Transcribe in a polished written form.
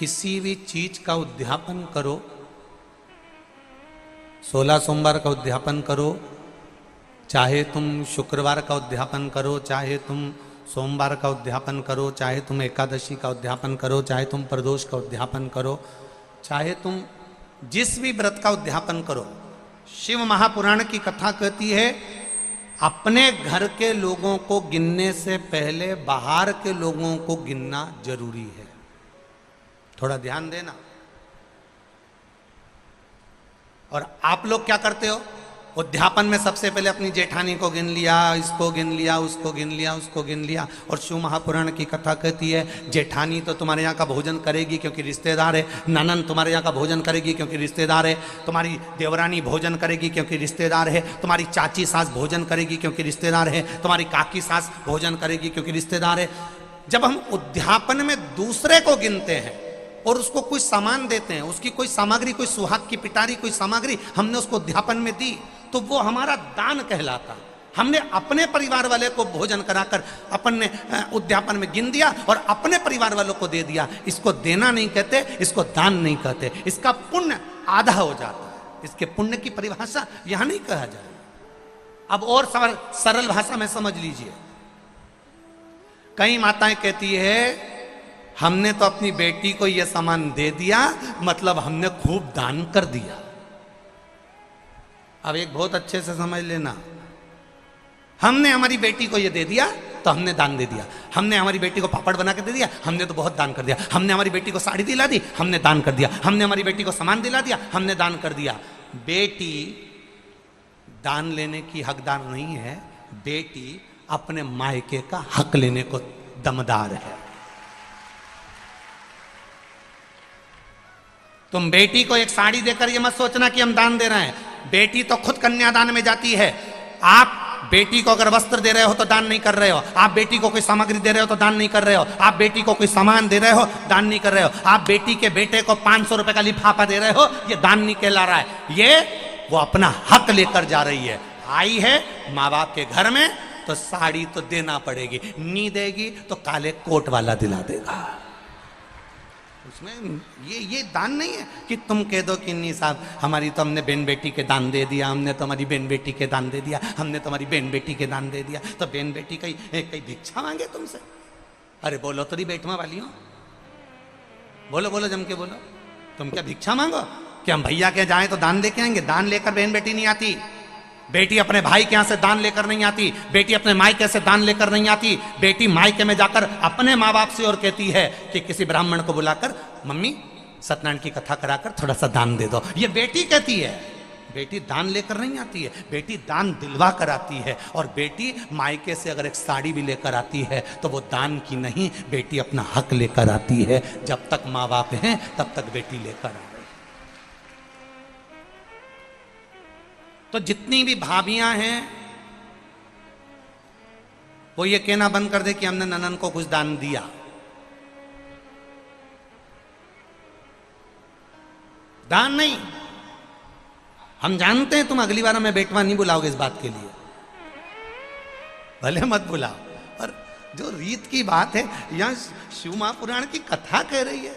किसी भी चीज का उद्यापन करो, 16 सोमवार का उद्यापन करो, चाहे तुम शुक्रवार का उद्यापन करो, चाहे तुम सोमवार का उद्यापन करो, चाहे तुम एकादशी का उद्यापन करो, चाहे तुम प्रदोष का उद्यापन करो, चाहे तुम जिस भी व्रत का उद्यापन करो, शिव महापुराण की कथा कहती है अपने घर के लोगों को गिनने से पहले बाहर के लोगों को गिनना जरूरी है। थोड़ा ध्यान देना। और आप लोग क्या करते हो? उद्यापन में सबसे पहले अपनी जेठानी को गिन लिया, इसको गिन लिया, उसको गिन लिया, उसको गिन लिया। और शिव महापुराण की कथा कहती है जेठानी तो तुम्हारे यहाँ का भोजन करेगी क्योंकि रिश्तेदार है, ननन तुम्हारे यहाँ का भोजन करेगी क्योंकि रिश्तेदार है, तुम्हारी देवरानी भोजन करेगी क्योंकि रिश्तेदार है, तुम्हारी चाची सास भोजन करेगी क्योंकि रिश्तेदार है, तुम्हारी काकी सास भोजन करेगी क्योंकि रिश्तेदार है। जब हम उद्यापन में दूसरे को गिनते हैं और उसको कोई सामान देते हैं, उसकी कोई सामग्री, कोई सुहाग की पिटारी, कोई सामग्री हमने उसको उद्यापन में दी, तो वो हमारा दान कहलाता। हमने अपने परिवार वाले को भोजन कराकर अपन ने उद्यापन में गिन दिया और अपने परिवार वालों को दे दिया। इसको देना नहीं कहते, इसको दान नहीं कहते, इसका पुण्य आधा हो जाता है। इसके पुण्य की परिभाषा यहां नहीं कहा जाए। अब और सरल भाषा में समझ लीजिए। कई माताएं कहती है हमने तो अपनी बेटी को यह सामान दे दिया, मतलब हमने खूब दान कर दिया। अब एक बहुत अच्छे से समझ लेना, हमने हमारी बेटी को ये दे दिया तो हमने दान दे दिया। हमने हमारी बेटी को पापड़ बना के दे दिया, हमने तो बहुत दान कर दिया। हमने हमारी बेटी को साड़ी दिला दी, हमने दान कर दिया। हमने हमारी बेटी को सामान दिला दिया, हमने दान कर दिया। बेटी दान लेने की हकदार नहीं है, बेटी अपने मायके का हक लेने को दमदार है। तुम बेटी को एक साड़ी देकर ये मत सोचना कि हम दान दे रहे हैं। बेटी तो खुद कन्यादान में जाती है। आप बेटी को अगर वस्त्र दे रहे हो तो दान नहीं कर रहे हो। आप बेटी को कोई सामग्री दे रहे हो तो दान नहीं कर रहे हो। आप बेटी को कोई सामान दे रहे हो, दान नहीं कर रहे हो। आप बेटी के बेटे को 500 रुपए का लिफाफा दे रहे हो, ये दान नहीं कहला रहा है। ये वो अपना हक लेकर जा रही है। आई है माँ बाप के घर में तो साड़ी तो देना पड़ेगी, नहीं देगी तो काले कोट वाला दिला देगा। उसमें ये दान नहीं है कि तुम कह दो कि नहीं साहब हमारी तो हमने बहन बेटी के दान दे दिया, हमने तो हमारी बहन बेटी के दान दे दिया, हमने तो हमारी बहन बेटी के दान दे दिया। तो बहन बेटी कहीं भिक्षा मांगे तुमसे? अरे बोलो तो नहीं बेटवा वाली हो, बोलो बोलो जम के बोलो। तुम क्या भिक्षा मांगो कि हम भैया के जाएं तो दान लेके आएंगे? दान लेकर बहन बेटी नहीं आती। बेटी अपने भाई के यहां से दान लेकर नहीं आती। बेटी अपने मायके से दान लेकर नहीं आती। बेटी मायके में जाकर अपने माँ बाप से और कहती है कि किसी ब्राह्मण को बुलाकर मम्मी सत्यनारायण की कथा कराकर थोड़ा सा दान दे दो। ये बेटी कहती है। बेटी दान लेकर नहीं आती है, बेटी दान दिलवा कर आती है। और बेटी मायके से अगर एक साड़ी भी लेकर आती है तो वो दान की नहीं, बेटी अपना हक लेकर आती है। जब तक माँ बाप हैं तब तक बेटी लेकर आ। तो जितनी भी भाभियां हैं वो ये कहना बंद कर दे कि हमने ननन को कुछ दान दिया। दान नहीं। हम जानते हैं तुम अगली बार हमें बेटवा नहीं बुलाओगे इस बात के लिए, भले मत बुलाओ। और जो रीत की बात है, यहां शिव महापुराण की कथा कह रही है।